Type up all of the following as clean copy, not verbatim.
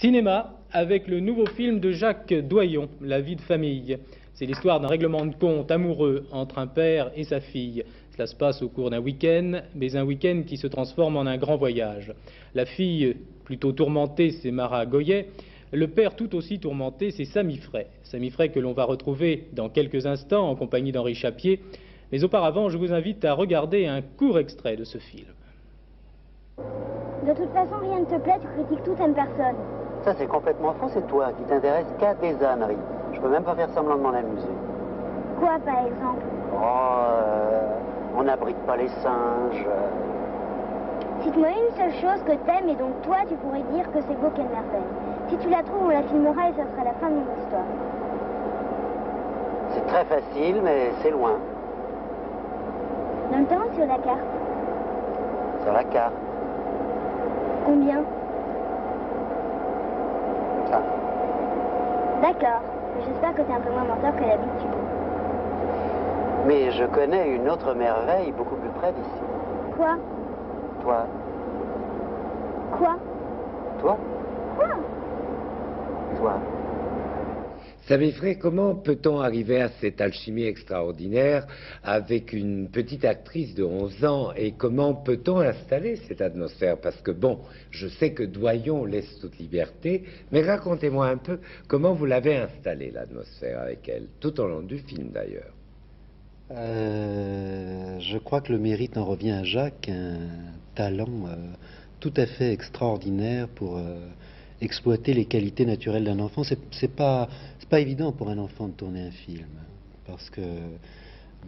Cinéma, avec le nouveau film de Jacques Doyon, La vie de famille. C'est l'histoire d'un règlement de compte amoureux entre un père et sa fille. Cela se passe au cours d'un week-end, mais un week-end qui se transforme en un grand voyage. La fille, plutôt tourmentée, c'est Mara Goyet. Le père, tout aussi tourmenté, c'est Samy Frey. Samy Frey que l'on va retrouver dans quelques instants en compagnie d'Henri Chapier. Mais auparavant, je vous invite à regarder un court extrait de ce film. De toute façon, rien ne te plaît, tu critiques tout, t'aimes personne. Ça, c'est complètement faux, c'est toi qui t'intéresses qu'à des âneries. Je peux même pas faire semblant de m'en amuser. Quoi, par exemple? On n'abrite pas les singes. Cite-moi une seule chose que t'aimes et dont toi, tu pourrais dire que c'est beau qu'elle merveille. Si tu la trouves, on la filmera et ça sera la fin de notre histoire. C'est très facile, mais c'est loin. Dans le temps, sur la carte. Sur la carte. Combien? Ça. D'accord. J'espère que t'es un peu moins menteur que d'habitude. Mais je connais une autre merveille beaucoup plus près d'ici. Quoi? Toi. Quoi? Toi? Quoi? Toi. Samy Frey, comment peut-on arriver à cette alchimie extraordinaire avec une petite actrice de 11 ans et comment peut-on installer cette atmosphère? Parce que bon, je sais que Doyon laisse toute liberté, mais racontez-moi un peu comment vous l'avez installée, l'atmosphère avec elle, tout au long du film d'ailleurs. Je crois que le mérite en revient à Jacques, un talent tout à fait extraordinaire pour exploiter les qualités naturelles d'un enfant. C'est pas évident pour un enfant de tourner un film, parce que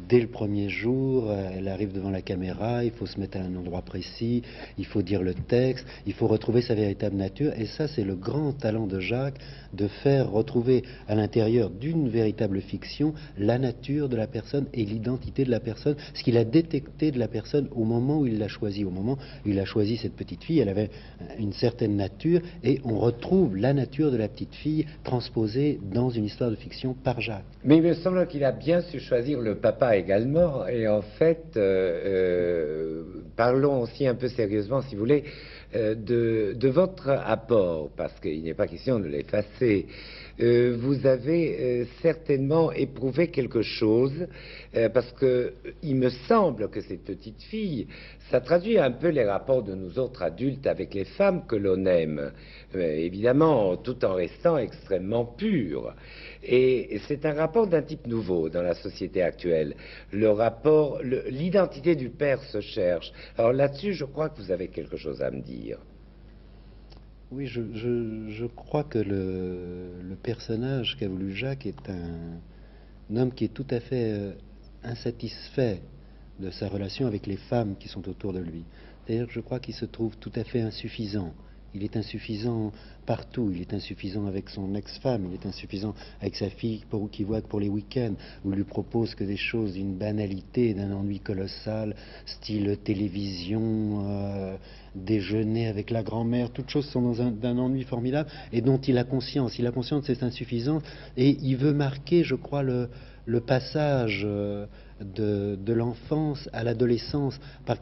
dès le premier jour, elle arrive devant la caméra, il faut se mettre à un endroit précis, il faut dire le texte, il faut retrouver sa véritable nature, et ça c'est le grand talent de Jacques, de faire retrouver à l'intérieur d'une véritable fiction la nature de la personne et l'identité de la personne, ce qu'il a détecté de la personne au moment où il l'a choisie. Au moment où il a choisi cette petite fille, elle avait une certaine nature, et on retrouve la nature de la petite fille transposée dans une histoire de fiction par Jacques. Mais il me semble qu'il a bien su choisir le papa également, et en fait, parlons aussi un peu sérieusement, si vous voulez, de votre apport, parce qu'il n'est pas question de l'effacer. Vous avez certainement éprouvé quelque chose, parce que il me semble que cette petite fille, ça traduit un peu les rapports de nous autres adultes avec les femmes que l'on aime, évidemment, tout en restant extrêmement pur. Et c'est un rapport d'un type nouveau dans la société actuelle. Le rapport, l'identité du père se cherche. Alors là-dessus, je crois que vous avez quelque chose à me dire. Oui, je crois que le personnage qu'a voulu Jacques est un homme qui est tout à fait insatisfait de sa relation avec les femmes qui sont autour de lui. D'ailleurs, je crois qu'il se trouve tout à fait insuffisant. Il est insuffisant partout. Il est insuffisant avec son ex-femme, il est insuffisant avec sa fille qui voit que pour les week-ends, où il lui propose que des choses d'une banalité, d'un ennui colossal, style télévision, déjeuner avec la grand-mère, toutes choses sont d'un ennui formidable et dont il a conscience. Il a conscience de cette insuffisance et il veut marquer, je crois, le passage de l'enfance à l'adolescence par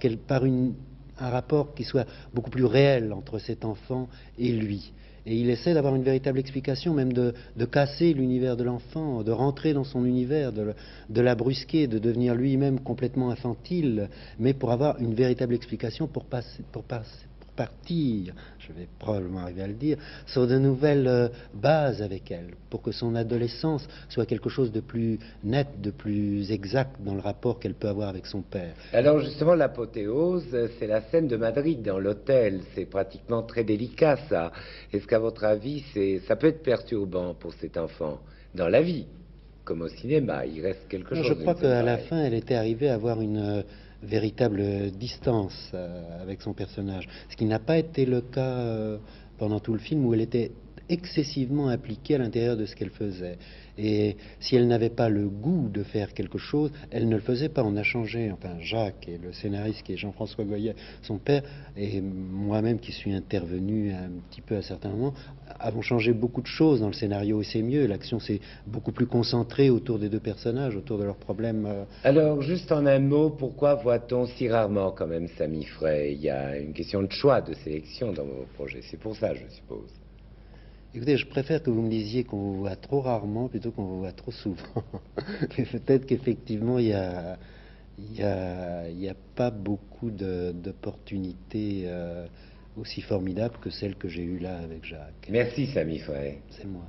un rapport qui soit beaucoup plus réel entre cet enfant et lui. Et il essaie d'avoir une véritable explication, même de casser l'univers de l'enfant, de rentrer dans son univers, de la brusquer, de devenir lui-même complètement infantile, mais pour avoir une véritable explication pour partir, je vais probablement arriver à le dire, sur de nouvelles bases avec elle, pour que son adolescence soit quelque chose de plus net, de plus exact dans le rapport qu'elle peut avoir avec son père. Alors justement, l'apothéose, c'est la scène de Madrid dans l'hôtel. C'est pratiquement très délicat, ça. Est-ce qu'à votre avis, ça peut être perturbant pour cet enfant dans la vie, comme au cinéma, il reste quelque chose. Je crois qu'à la fin, elle était arrivée à avoir une véritable distance avec son personnage, ce qui n'a pas été le cas pendant tout le film, où elle était excessivement impliquée à l'intérieur de ce qu'elle faisait. Et si elle n'avait pas le goût de faire quelque chose, elle ne le faisait pas. On a changé, enfin Jacques et le scénariste qui est Jean-François Goyet, son père, et moi-même qui suis intervenu un petit peu à certains moments, avons changé beaucoup de choses dans le scénario et c'est mieux. L'action s'est beaucoup plus concentrée autour des deux personnages, autour de leurs problèmes. Alors juste en un mot, pourquoi voit-on si rarement quand même Samy Frey? Il y a une question de choix, de sélection dans vos projets, c'est pour ça je suppose. Écoutez, je préfère que vous me disiez qu'on vous voit trop rarement plutôt qu'on vous voit trop souvent. Mais peut-être qu'effectivement, il y a pas beaucoup d'opportunités aussi formidables que celles que j'ai eues là avec Jacques. Merci, Sami Frey. C'est moi.